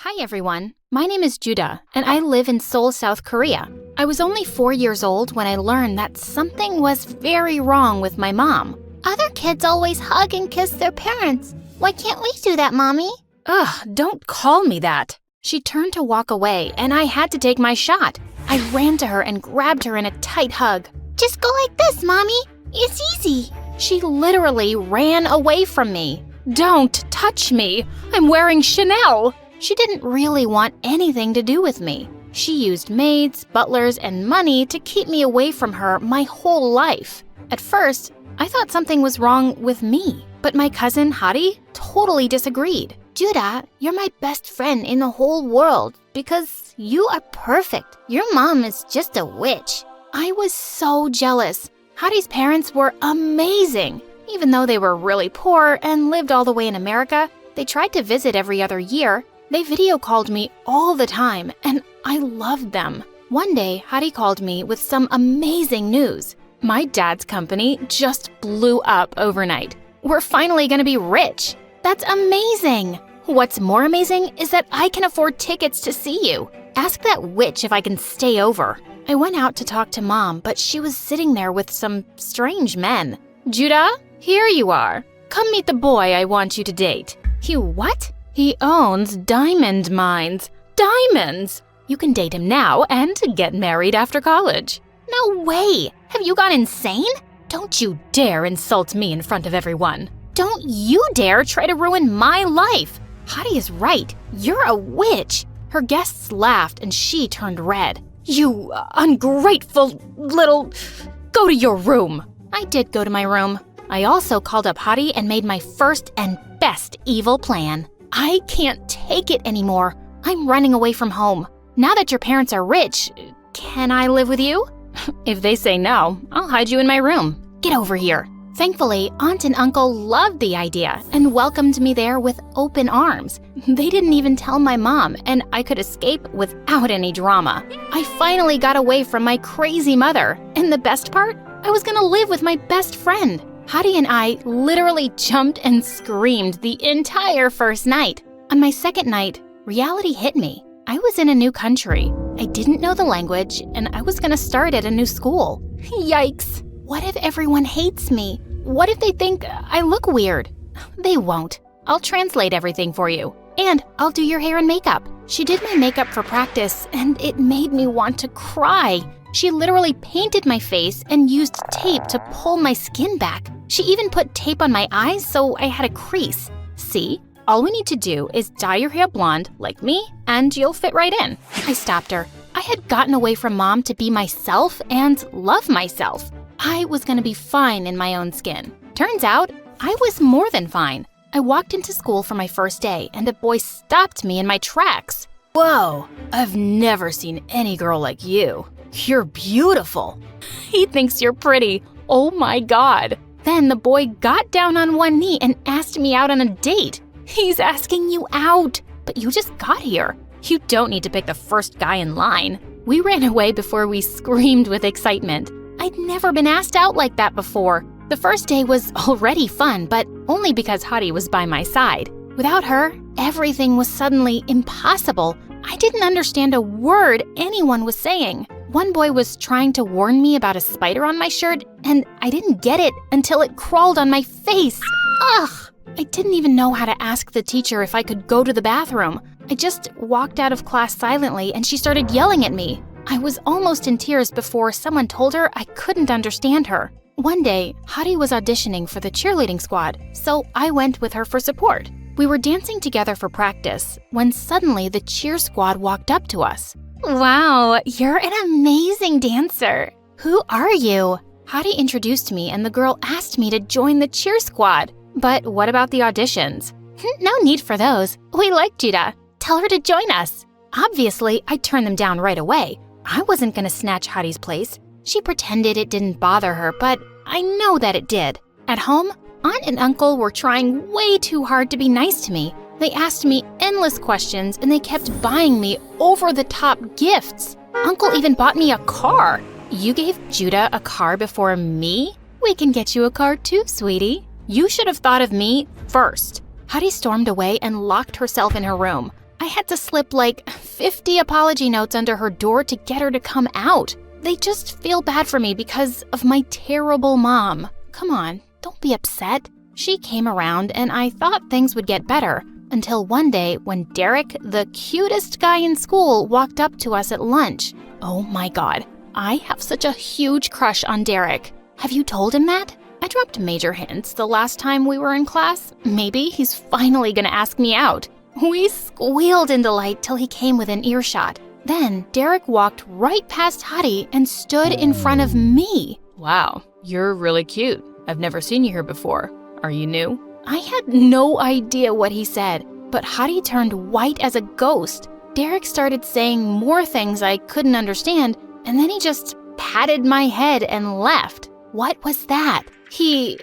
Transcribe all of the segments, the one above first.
Hi everyone, my name is Judah, and I live in Seoul, South Korea. I was only 4 years old when I learned that something was very wrong with my mom. Other kids always hug and kiss their parents. Why can't we do that, Mommy? Ugh, don't call me that. She turned to walk away, and I had to take my shot. I ran to her and grabbed her in a tight hug. Just go like this, Mommy. It's easy. She literally ran away from me. Don't touch me. I'm wearing Chanel. She didn't really want anything to do with me. She used maids, butlers, and money to keep me away from her my whole life. At first, I thought something was wrong with me, but my cousin Hari totally disagreed. Judah, you're my best friend in the whole world because you are perfect. Your mom is just a witch. I was so jealous. Hari's parents were amazing. Even though they were really poor and lived all the way in America, they tried to visit every other year. They video called me all the time, and I loved them. One day, Hari called me with some amazing news. My dad's company just blew up overnight. We're finally gonna be rich. That's amazing. What's more amazing is that I can afford tickets to see you. Ask that witch if I can stay over. I went out to talk to Mom, but she was sitting there with some strange men. Judah, here you are. Come meet the boy I want you to date. You what? He owns diamond mines. Diamonds! You can date him now and get married after college. No way! Have you gone insane? Don't you dare insult me in front of everyone. Don't you dare try to ruin my life! Hari is right. You're a witch. Her guests laughed and she turned red. You ungrateful little... Go to your room. I did go to my room. I also called up Hari and made my first and best evil plan. I can't take it anymore. I'm running away from home. Now that your parents are rich, can I live with you? If they say no, I'll hide you in my room. Get over here. Thankfully, Aunt and Uncle loved the idea and welcomed me there with open arms. They didn't even tell my mom, and I could escape without any drama. I finally got away from my crazy mother, and the best part? I was gonna live with my best friend. Hari and I literally jumped and screamed the entire first night. On my second night, reality hit me. I was in a new country. I didn't know the language, and I was gonna start at a new school. Yikes! What if everyone hates me? What if they think I look weird? They won't. I'll translate everything for you. And I'll do your hair and makeup. She did my makeup for practice, and it made me want to cry. She literally painted my face and used tape to pull my skin back. She even put tape on my eyes so I had a crease. See? All we need to do is dye your hair blonde, like me, and you'll fit right in. I stopped her. I had gotten away from Mom to be myself and love myself. I was gonna be fine in my own skin. Turns out, I was more than fine. I walked into school for my first day, and a boy stopped me in my tracks. Whoa, I've never seen any girl like you. You're beautiful. He thinks you're pretty. Oh my God. Then the boy got down on one knee and asked me out on a date. He's asking you out, but you just got here. You don't need to pick the first guy in line. We ran away before we screamed with excitement. I'd never been asked out like that before. The first day was already fun, but only because Hari was by my side. Without her, everything was suddenly impossible. I didn't understand a word anyone was saying. One boy was trying to warn me about a spider on my shirt, and I didn't get it until it crawled on my face. Ugh! I didn't even know how to ask the teacher if I could go to the bathroom. I just walked out of class silently, and she started yelling at me. I was almost in tears before someone told her I couldn't understand her. One day, Hari was auditioning for the cheerleading squad, so I went with her for support. We were dancing together for practice when suddenly the cheer squad walked up to us. Wow, you're an amazing dancer. Who are you? Hari introduced me and the girl asked me to join the cheer squad. But what about the auditions? No need for those. We like Judah. Tell her to join us. Obviously, I turned them down right away. I wasn't gonna snatch Hari's place. She pretended it didn't bother her, but I know that it did. At home, Aunt and Uncle were trying way too hard to be nice to me. They asked me endless questions and they kept buying me over-the-top gifts. Uncle even bought me a car. You gave Judah a car before me? We can get you a car too, sweetie. You should have thought of me first. Hari stormed away and locked herself in her room. I had to slip like 50 apology notes under her door to get her to come out. They just feel bad for me because of my terrible mom. Come on, don't be upset. She came around and I thought things would get better until one day when Derek, the cutest guy in school, walked up to us at lunch. Oh my God, I have such a huge crush on Derek. Have you told him that? I dropped major hints the last time we were in class. Maybe he's finally gonna ask me out. We squealed in delight till he came within earshot. Then Derek walked right past Hadi and stood in front of me. Wow, you're really cute. I've never seen you here before. Are you new? I had no idea what he said, but Hadi turned white as a ghost. Derek started saying more things I couldn't understand, and then he just patted my head and left. What was that? He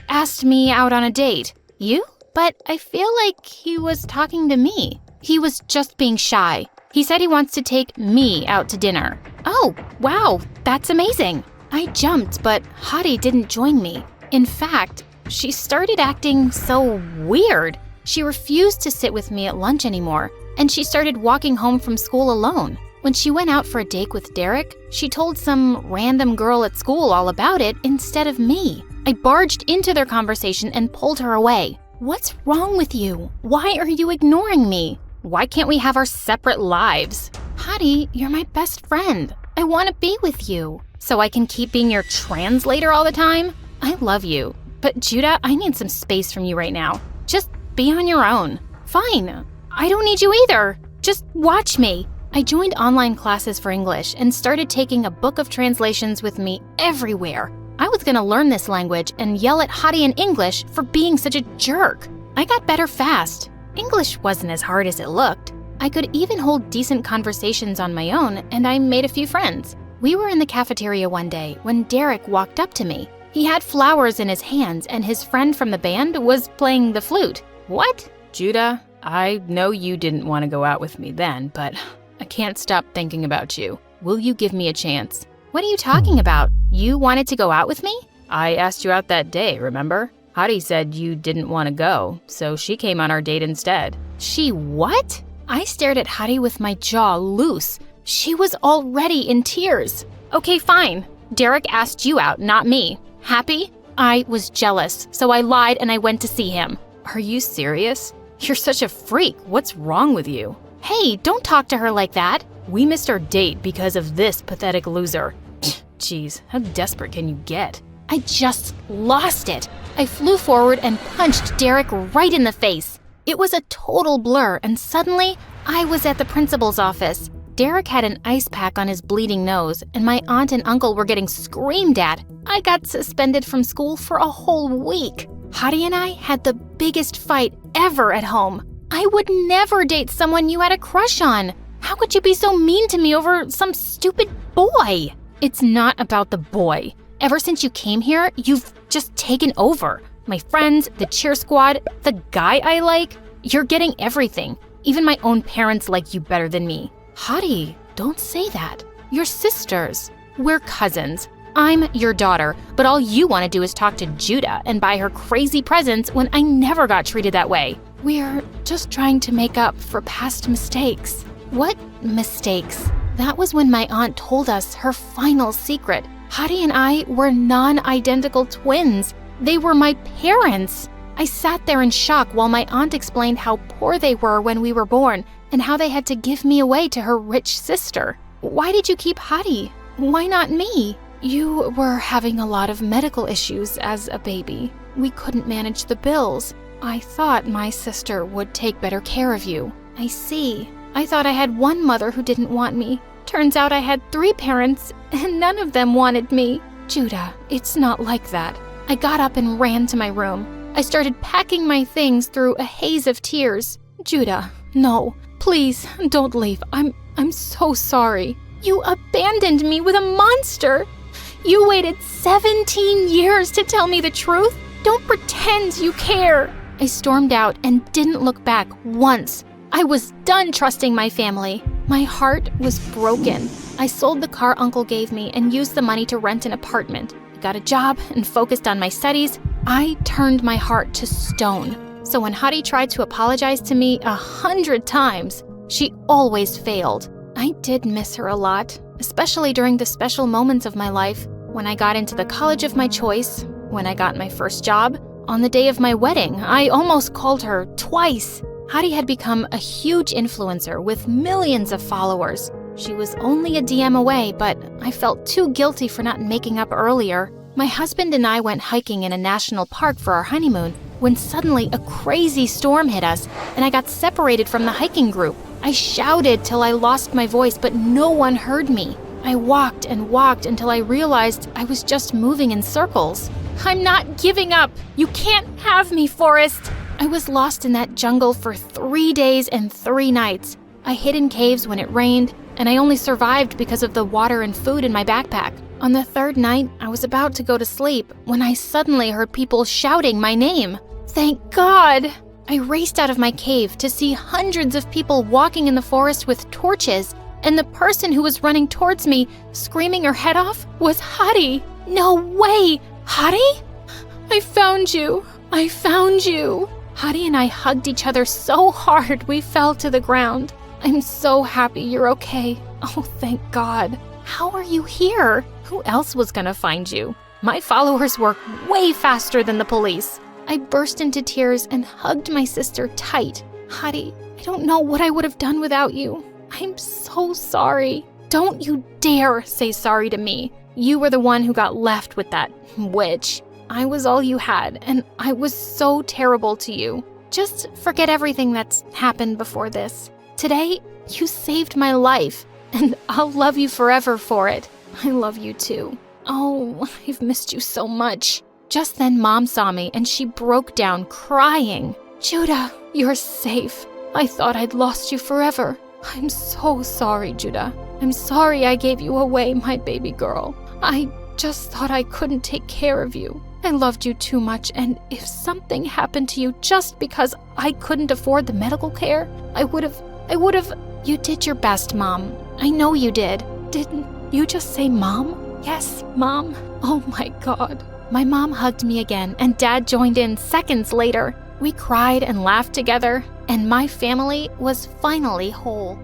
asked me out on a date. You? But I feel like he was talking to me. He was just being shy. He said he wants to take me out to dinner. Oh, wow, that's amazing. I jumped, but Hadi didn't join me. In fact, she started acting so weird. She refused to sit with me at lunch anymore, and she started walking home from school alone. When she went out for a date with Derek, she told some random girl at school all about it instead of me. I barged into their conversation and pulled her away. What's wrong with you? Why are you ignoring me? Why can't we have our separate lives? Hadi, you're my best friend. I want to be with you. So I can keep being your translator all the time? I love you. But Judah, I need some space from you right now. Just be on your own. Fine. I don't need you either. Just watch me. I joined online classes for English and started taking a book of translations with me everywhere. I was gonna learn this language and yell at Hadi in English for being such a jerk. I got better fast. English wasn't as hard as it looked. I could even hold decent conversations on my own, and I made a few friends. We were in the cafeteria one day when Derek walked up to me. He had flowers in his hands, and his friend from the band was playing the flute. What? Judah, I know you didn't want to go out with me then, but I can't stop thinking about you. Will you give me a chance? What are you talking about? You wanted to go out with me? I asked you out that day, remember? Hadi said you didn't want to go, so she came on our date instead. She what? I stared at Hadi with my jaw loose. She was already in tears. Okay, fine. Derek asked you out, not me. Happy? I was jealous, so I lied and I went to see him. Are you serious? You're such a freak. What's wrong with you? Hey, don't talk to her like that. We missed our date because of this pathetic loser. Jeez, how desperate can you get? I just lost it. I flew forward and punched Derek right in the face. It was a total blur, and suddenly, I was at the principal's office. Derek had an ice pack on his bleeding nose, and my aunt and uncle were getting screamed at. I got suspended from school for a whole week. Hadi and I had the biggest fight ever at home. I would never date someone you had a crush on. How could you be so mean to me over some stupid boy? It's not about the boy. Ever since you came here, you've just taken over. My friends, the cheer squad, the guy I like. You're getting everything. Even my own parents like you better than me. Hadi, don't say that. You're sisters. We're cousins. I'm your daughter, but all you want to do is talk to Judah and buy her crazy presents when I never got treated that way. We're just trying to make up for past mistakes. What mistakes? That was when my aunt told us her final secret. Hadi and I were non-identical twins. They were my parents. I sat there in shock while my aunt explained how poor they were when we were born and how they had to give me away to her rich sister. Why did you keep Hadi? Why not me? You were having a lot of medical issues as a baby. We couldn't manage the bills. I thought my sister would take better care of you. I see. I thought I had one mother who didn't want me. Turns out I had 3 parents, and none of them wanted me. Judah, it's not like that. I got up and ran to my room. I started packing my things through a haze of tears. Judah, no, please don't leave. I'm so sorry. You abandoned me with a monster. You waited 17 years to tell me the truth. Don't pretend you care. I stormed out and didn't look back once. I was done trusting my family. My heart was broken. I sold the car Uncle gave me and used the money to rent an apartment. I got a job and focused on my studies. I turned my heart to stone. So when Hadi tried to apologize to me 100 times, she always failed. I did miss her a lot, especially during the special moments of my life, when I got into the college of my choice, when I got my first job. On the day of my wedding, I almost called her twice. Hadi had become a huge influencer with millions of followers. She was only a DM away, but I felt too guilty for not making up earlier. My husband and I went hiking in a national park for our honeymoon when suddenly a crazy storm hit us and I got separated from the hiking group. I shouted till I lost my voice, but no one heard me. I walked and walked until I realized I was just moving in circles. I'm not giving up. You can't have me, Forrest. I was lost in that jungle for 3 days and 3 nights. I hid in caves when it rained, and I only survived because of the water and food in my backpack. On the 3rd night, I was about to go to sleep when I suddenly heard people shouting my name. Thank God! I raced out of my cave to see hundreds of people walking in the forest with torches, and the person who was running towards me, screaming her head off, was Hadi. No way! Hadi? I found you. I found you. Hadi and I hugged each other so hard we fell to the ground. I'm so happy you're okay. Oh, thank God. How are you here? Who else was gonna find you? My followers work way faster than the police. I burst into tears and hugged my sister tight. Hadi, I don't know what I would have done without you. I'm so sorry. Don't you dare say sorry to me. You were the one who got left with that witch. I was all you had, and I was so terrible to you. Just forget everything that's happened before this. Today, you saved my life, and I'll love you forever for it. I love you too. Oh, I've missed you so much. Just then, Mom saw me, and she broke down crying. Judah, you're safe. I thought I'd lost you forever. I'm so sorry, Judah. I'm sorry I gave you away, my baby girl. I just thought I couldn't take care of you. I loved you too much, and if something happened to you just because I couldn't afford the medical care, I would have... You did your best, Mom. I know you did. Didn't you just say Mom? Yes, Mom. Oh my God. My mom hugged me again, and Dad joined in seconds later. We cried and laughed together, and my family was finally whole.